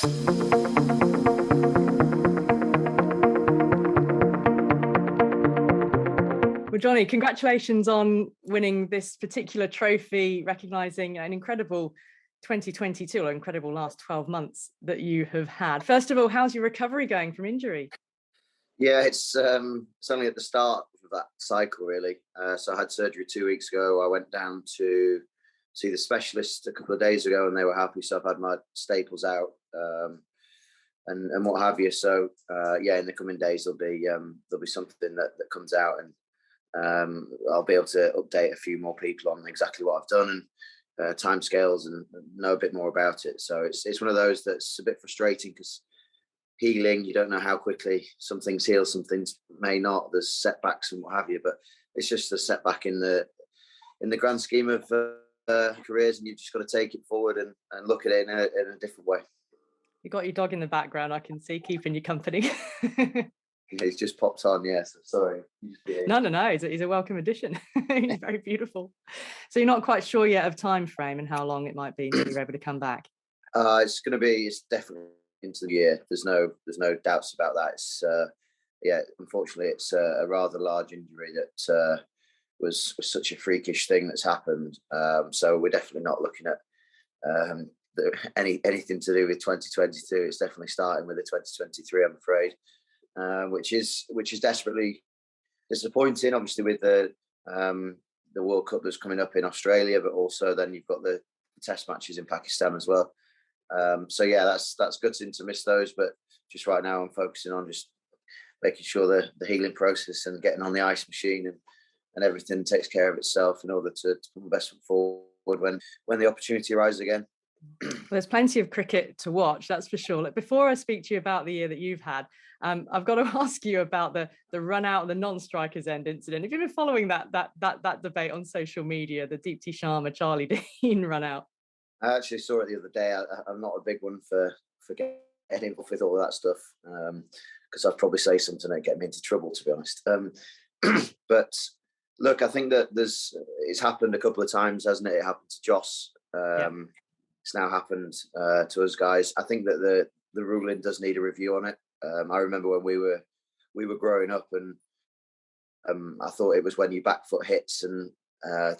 Well, Jonny, congratulations on winning this particular trophy, recognising an incredible 2022, or incredible last 12 months that you have had. First of all, how's your recovery going from injury? Yeah, it's only at the start of that cycle, really. So I had surgery 2 weeks ago. I went down to see the specialist a couple of days ago, and they were happy. So I've had my staples out and what have you. So yeah, in the coming days there'll be something that comes out, and I'll be able to update a few more people on exactly what I've done and timescales and know a bit more about it. So it's one of those that's a bit frustrating because healing, you don't know how quickly some things heal, some things may not. There's setbacks and what have you, but it's just a setback in the grand scheme of careers, and you've just got to take it forward and look at it in a different way. You got your dog in the background, I can see, keeping you company. He's just popped on, yes. Sorry. No. He's a welcome addition. He's very beautiful. So you're not quite sure yet of time frame and how long it might be until you're able to come back? It's definitely into the year. There's no doubts about that. It's unfortunately it's a rather large injury that was such a freakish thing that's happened. So we're definitely not looking at anything to do with 2022. It's definitely starting with the 2023, I'm afraid. Which is desperately disappointing, obviously, with the World Cup that's coming up in Australia, but also then you've got the test matches in Pakistan as well. So yeah, that's gutting to miss those, but just right now I'm focusing on just making sure the healing process and getting on the ice machine and everything takes care of itself in order to put my best foot forward when the opportunity arises again. Well, there's plenty of cricket to watch, that's for sure. Like, before I speak to you about the year that you've had, I've got to ask you about the run out, the non-strikers end incident. Have you been following that debate on social media, the Deepti Sharma, Charlie Dean run out? I actually saw it the other day. I'm not a big one for getting involved with all of that stuff because I'd probably say something that get me into trouble, to be honest. But look, I think that it's happened a couple of times, hasn't it? It happened to Joss. It's now happened to us guys. I think that the ruling does need a review on it. I remember when we were growing up, and I thought it was when you back foot hits, and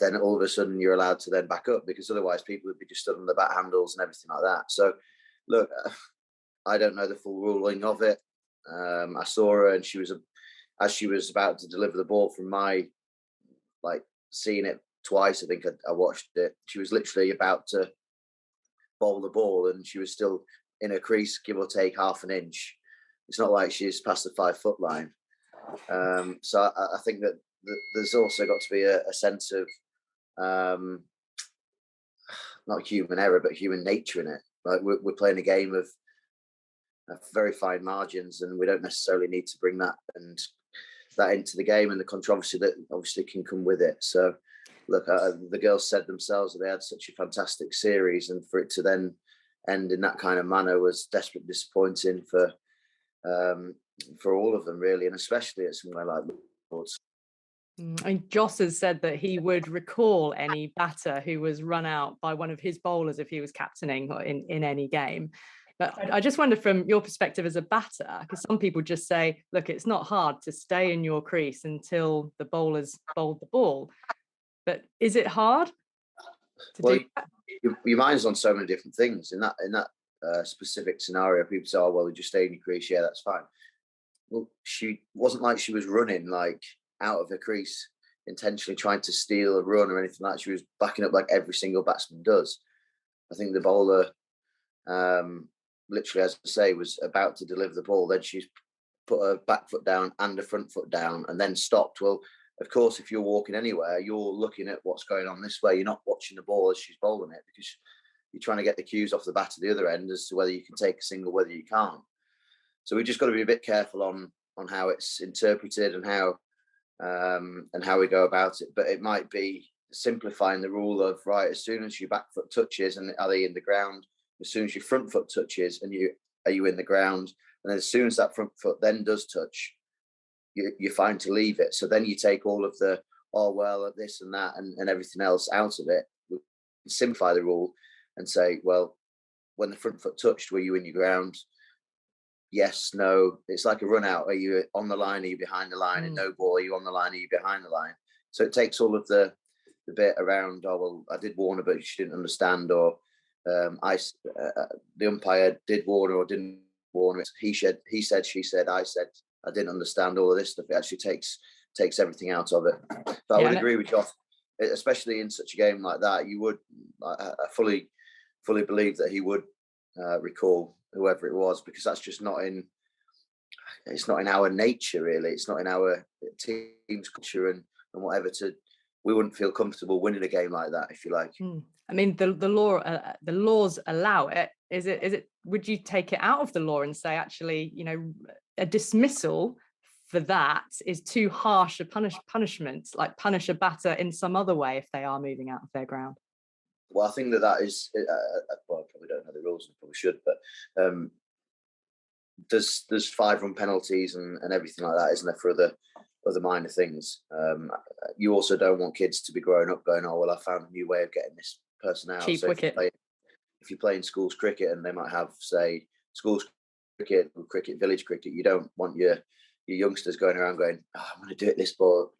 then all of a sudden you're allowed to then back up, because otherwise people would be just stood on the bat handles and everything like that. So, look, I don't know the full ruling of it. I saw her, and as she was about to deliver the ball from seeing it twice. I think I watched it. She was literally about to bowl the ball, and she was still in her crease, give or take half an inch. It's not like she's past the 5 foot line. So I think that there's also got to be a sense of not human error, but human nature in it. Like, we're playing a game of very fine margins, and we don't necessarily need to bring that into the game, and the controversy that obviously can come with it. So, look, the girls said themselves that they had such a fantastic series, and for it to then end in that kind of manner was desperately disappointing for all of them, really, and especially at somewhere like Lords. And Joss has said that he would recall any batter who was run out by one of his bowlers if he was captaining in any game. But I just wonder, from your perspective as a batter, because some people just say, look, it's not hard to stay in your crease until the bowler's bowled the ball. But is it hard to do that? Your mind's on so many different things. In that specific scenario, people say, oh, well, you just stay in your crease. Yeah, that's fine. Well, she wasn't like she was running out of her crease intentionally trying to steal a run or anything like that. She was backing up like every single batsman does. I think the bowler, literally, as I say, was about to deliver the ball. Then she's put her back foot down and her front foot down and then stopped. Well, of course, if you're walking anywhere, you're looking at what's going on this way. You're not watching the ball as she's bowling it, because you're trying to get the cues off the bat at the other end as to whether you can take a single, whether you can't. So we've just got to be a bit careful on how it's interpreted and how we go about it. But it might be simplifying the rule of, right, as soon as your back foot touches, and are they in the ground? As soon as your front foot touches, and are you in the ground? And then as soon as that front foot then does touch, you're fine to leave it. So then you take all of the, oh, well, this and that and everything else out of it. We simplify the rule and say, well, when the front foot touched, were you in your ground? Yes, no. It's like a run out. Are you on the line? Are you behind the line? And no ball. Are you on the line? Are you behind the line? So it takes all of the bit around. Oh well, I did warn her, but she didn't understand. Or the umpire did warn her or didn't warn her. He said, she said, I said, I didn't understand. All of this stuff. It actually takes everything out of it. But I would agree with Josh, especially in such a game like that. You would, I fully believe that he would recall whoever it was, because that's just it's not in our nature, really. It's not in our team's culture and whatever. We wouldn't feel comfortable winning a game like that, if you like. I mean, the laws allow it. Is it? Would you take it out of the law and say, actually, a dismissal for that is too harsh a punishment, like punish a batter in some other way if they are moving out of their ground? Well, I think that is, well, I probably don't know the rules, and probably should, but there's 5-run penalties and everything like that, isn't there, for other minor things. You also don't want kids to be growing up going, oh, well, I found a new way of getting this person out. Cheap wicket. If you play in schools cricket and they might have, say, schools cricket, village cricket, you don't want your youngsters going around going, oh, I'm going to do it this ball,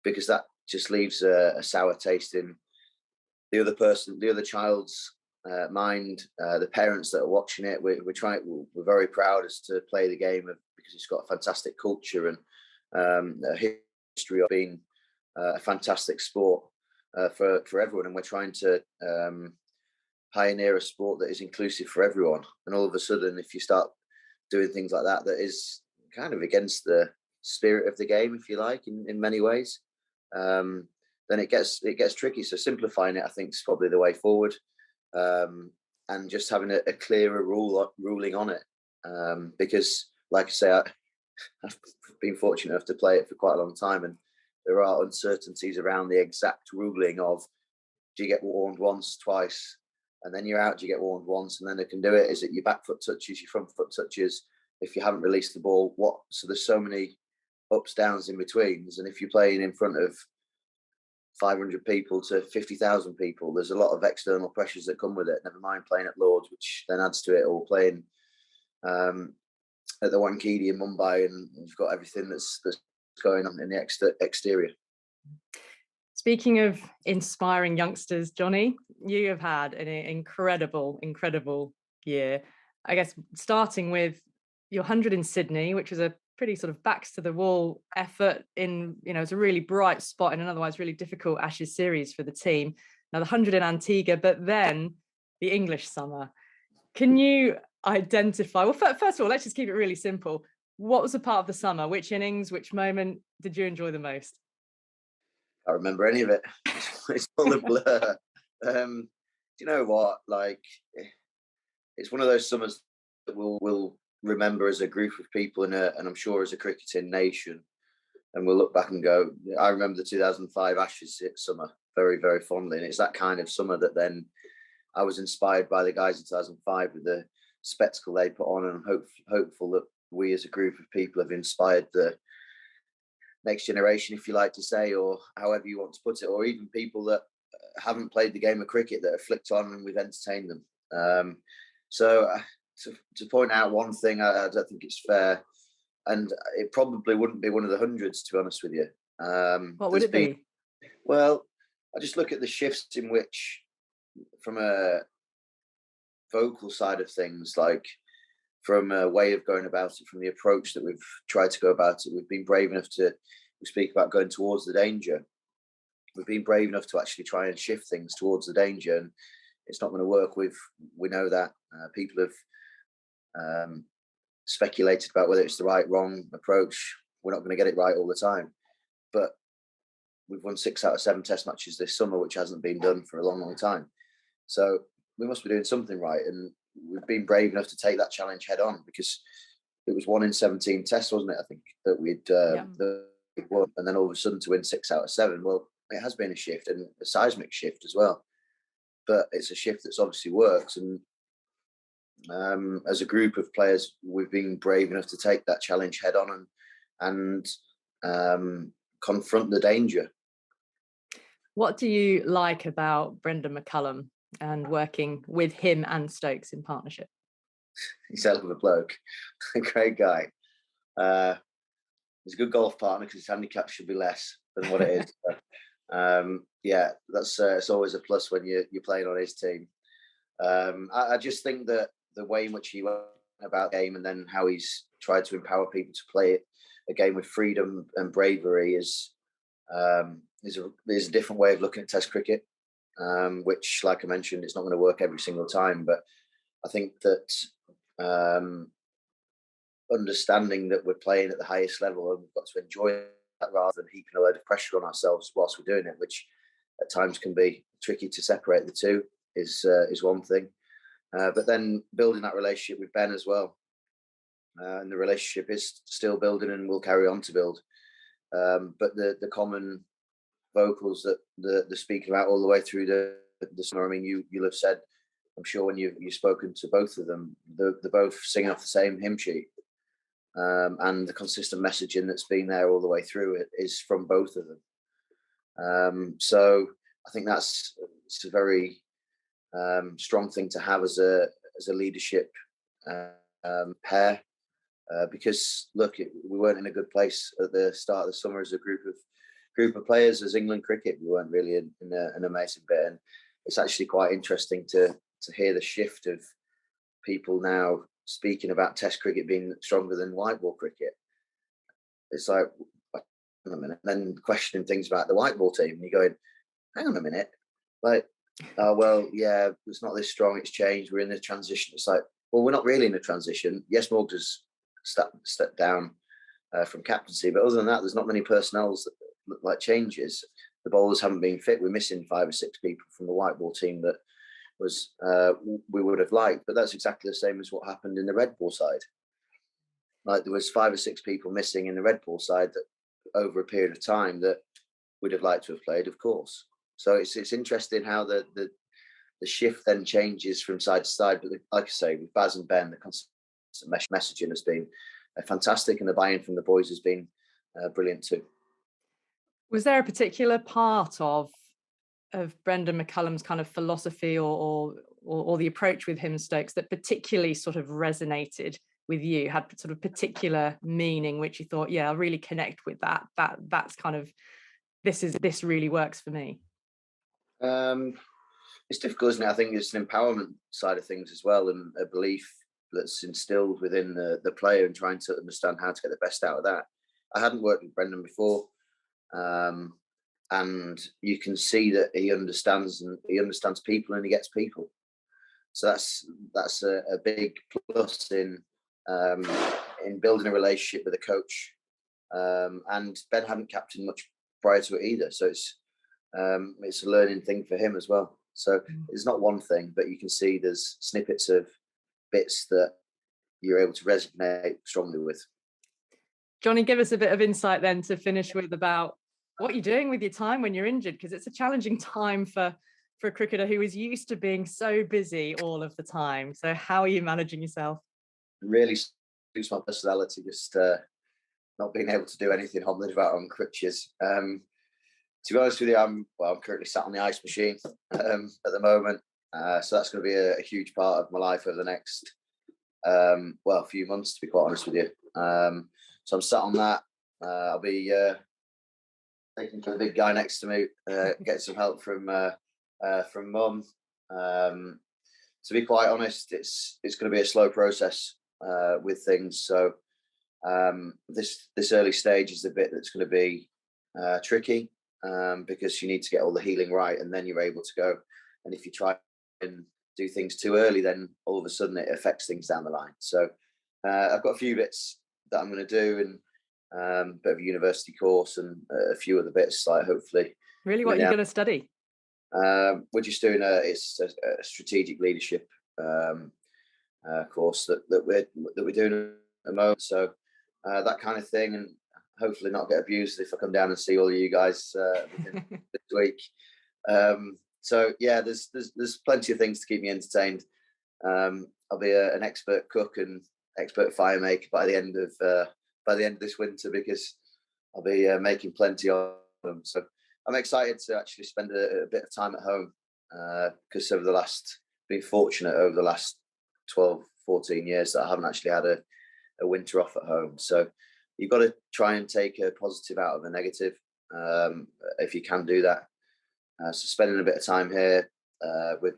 because that just leaves a sour taste in the other child's mind, the parents that are watching it. We're very proud as to play the game because it's got a fantastic culture and a history of being a fantastic sport for everyone, and we're trying to pioneer a sport that is inclusive for everyone. And all of a sudden, if you start doing things like that is kind of against the spirit of the game, if you like, in many ways, then it gets tricky. So simplifying it, I think, is probably the way forward, and just having a clearer ruling on it. Because, like I say, I've been fortunate enough to play it for quite a long time, and there are uncertainties around the exact ruling of, do you get warned once, twice, and then you're out? Do you get warned once and then they can do it? Is it your back foot touches, your front foot touches? If you haven't released the ball, what? So there's so many ups, downs, in betweens, and if you're playing in front of 500 people to 50,000 people, there's a lot of external pressures that come with it. Never mind playing at Lords, which then adds to it, or playing at the Wankhede in Mumbai, and you've got everything that's going on in the exterior. Speaking of inspiring youngsters, Jonny, you have had an incredible year. I guess starting with your 100 in Sydney, which was a pretty sort of backs to the wall effort in, it's a really bright spot in an otherwise really difficult Ashes series for the team. Now the 100 in Antigua, but then the English summer. Can you identify, well, first of all, let's just keep it really simple. What was the part of the summer? Which innings, which moment did you enjoy the most? I don't remember any of it. It's all a blur. Do you know what? It's one of those summers that we'll remember as a group of people and I'm sure as a cricketing nation. And we'll look back and go, I remember the 2005 Ashes summer very, very fondly. And it's that kind of summer that then I was inspired by the guys in 2005 with the spectacle they put on, and I'm hopeful that we as a group of people have inspired the next generation, if you like to say, or however you want to put it, or even people that haven't played the game of cricket that have flicked on and we've entertained them. So to point out one thing, I don't think it's fair, and it probably wouldn't be one of the hundreds, to be honest with you. What would it be? Well, I just look at the shifts in which, from a vocal side of things, like from a way of going about it, from the approach that we've tried to go about it, we've been brave enough to speak about going towards the danger. We've been brave enough to actually try and shift things towards the danger, and it's not going to work. We know that people have speculated about whether it's the right, wrong approach. We're not going to get it right all the time, but we've won 6 out of 7 test matches this summer, which hasn't been done for a long, long time. So we must be doing something right, and we've been brave enough to take that challenge head on, because it was 1 in 17 tests, wasn't it? I think that we'd won, and then all of a sudden to win 6 out of 7. Well, it has been a shift, and a seismic shift as well. But it's a shift that's obviously works, and as a group of players, we've been brave enough to take that challenge head on and confront the danger. What do you like about Brendon McCullum? and working with him and Stokes in partnership? He's a hell of a bloke, a great guy. He's a good golf partner because his handicap should be less than what it is. Yeah, that's it's always a plus when you're playing on his team. I just think that the way in which he went about the game and then how he's tried to empower people to play a game with freedom and bravery is a different way of looking at Test cricket, which, like I mentioned, it's not going to work every single time. But I think that understanding that we're playing at the highest level and we've got to enjoy that rather than heaping a load of pressure on ourselves whilst we're doing it, which at times can be tricky to separate the two, is one thing. But then building that relationship with Ben as well. And the relationship is still building and will carry on to build. But the common vocals that they're speaking about all the way through the summer, I mean, you'll have said, I'm sure when you've spoken to both of them, they're both singing off the same hymn sheet. And the consistent messaging that's been there all the way through it is from both of them. So I think it's a very strong thing to have as a leadership pair. Because look, we weren't in a good place at the start of the summer as a group of players. As England cricket, we weren't really in an amazing bit, and it's actually quite interesting to hear the shift of people now speaking about Test cricket being stronger than white ball cricket. It's like, hang on a minute, and then questioning things about the white ball team, and you're going, hang on a minute, like, oh well, yeah, it's not this strong, it's changed, we're in the transition. It's like, well, we're not really in a transition. Yes, Morgs has stepped down from captaincy, but other than that, there's not many personnels that look like changes. The bowlers haven't been fit. We're missing 5 or 6 people from the white ball team that was we would have liked, but that's exactly the same as what happened in the red ball side. Like, there was 5 or 6 people missing in the red ball side that over a period of time that we'd have liked to have played, of course. So it's interesting how the shift then changes from side to side. But like I say, with Baz and Ben, the consistent messaging has been fantastic, and the buy-in from the boys has been brilliant too. Was there a particular part of Brendon McCullum's kind of philosophy or the approach with him and Stokes that particularly sort of resonated with you, had sort of particular meaning, which you thought, yeah, I really connect with that that's kind of, this really works for me? It's difficult, isn't it? I think it's an empowerment side of things as well, and a belief that's instilled within the player and trying to understand how to get the best out of that. I hadn't worked with Brendon before, and you can see that he understands people and he gets people. So that's a big plus in building a relationship with a coach. And Ben hadn't captained much prior to it either, so it's a learning thing for him as well. So it's not one thing, but you can see there's snippets of bits that you're able to resonate strongly with. Jonny, give us a bit of insight then to finish with about what you're doing with your time when you're injured, because it's a challenging time for a cricketer who is used to being so busy all of the time. So how are you managing yourself? Really suits my personality, just not being able to do anything, hobbling about on crutches. To be honest with you, I'm currently sat on the ice machine at the moment. So that's going to be a huge part of my life over the next, a few months, to be quite honest with you. So I'm sat on that. I'll be taking to the big guy next to me, get some help from Mum. To be quite honest, it's going to be a slow process with things. So this early stage is the bit that's going to be tricky. Because you need to get all the healing right, and then you're able to go. And if you try and do things too early, then all of a sudden it affects things down the line. So I've got a few bits that I'm going to do, and a bit of a university course, and a few other bits, like hopefully. Really, what are you going to study? We're just doing it's a strategic leadership course that we're doing at the moment. So that kind of thing, and hopefully not get abused if I come down and see all of you guys this week. So yeah, there's plenty of things to keep me entertained. I'll be an expert cook and expert fire maker by the end of this winter, because I'll be making plenty of them. So I'm excited to actually spend a bit of time at home because been fortunate over the last 12, 14 years that I haven't actually had a winter off at home. So you've got to try and take a positive out of a negative, if you can do that. So spending a bit of time here with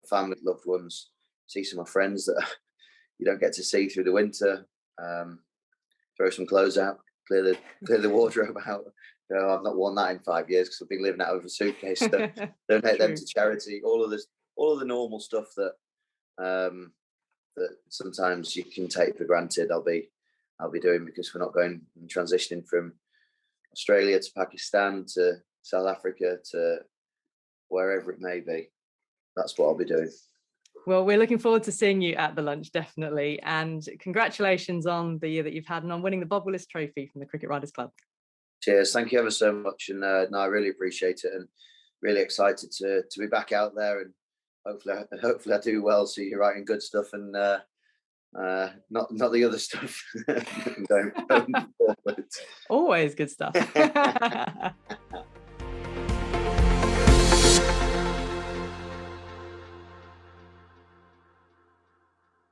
family, loved ones, see some of my friends that you don't get to see through the winter, throw some clothes out, clear the wardrobe out. I've not worn that in 5 years because I've been living out of a suitcase. So donate them to charity. All of the normal stuff that that sometimes you can take for granted. I'll be doing, because we're not going and transitioning from Australia to Pakistan to South Africa to wherever it may be. That's what I'll be doing. Well, we're looking forward to seeing you at the lunch, definitely. And congratulations on the year that you've had and on winning the Bob Willis Trophy from the Cricket Writers Club. Cheers. Thank you ever so much. And no, I really appreciate it, and really excited to be back out there, and hopefully I do well, so you're writing good stuff and not the other stuff going forward. Always good stuff.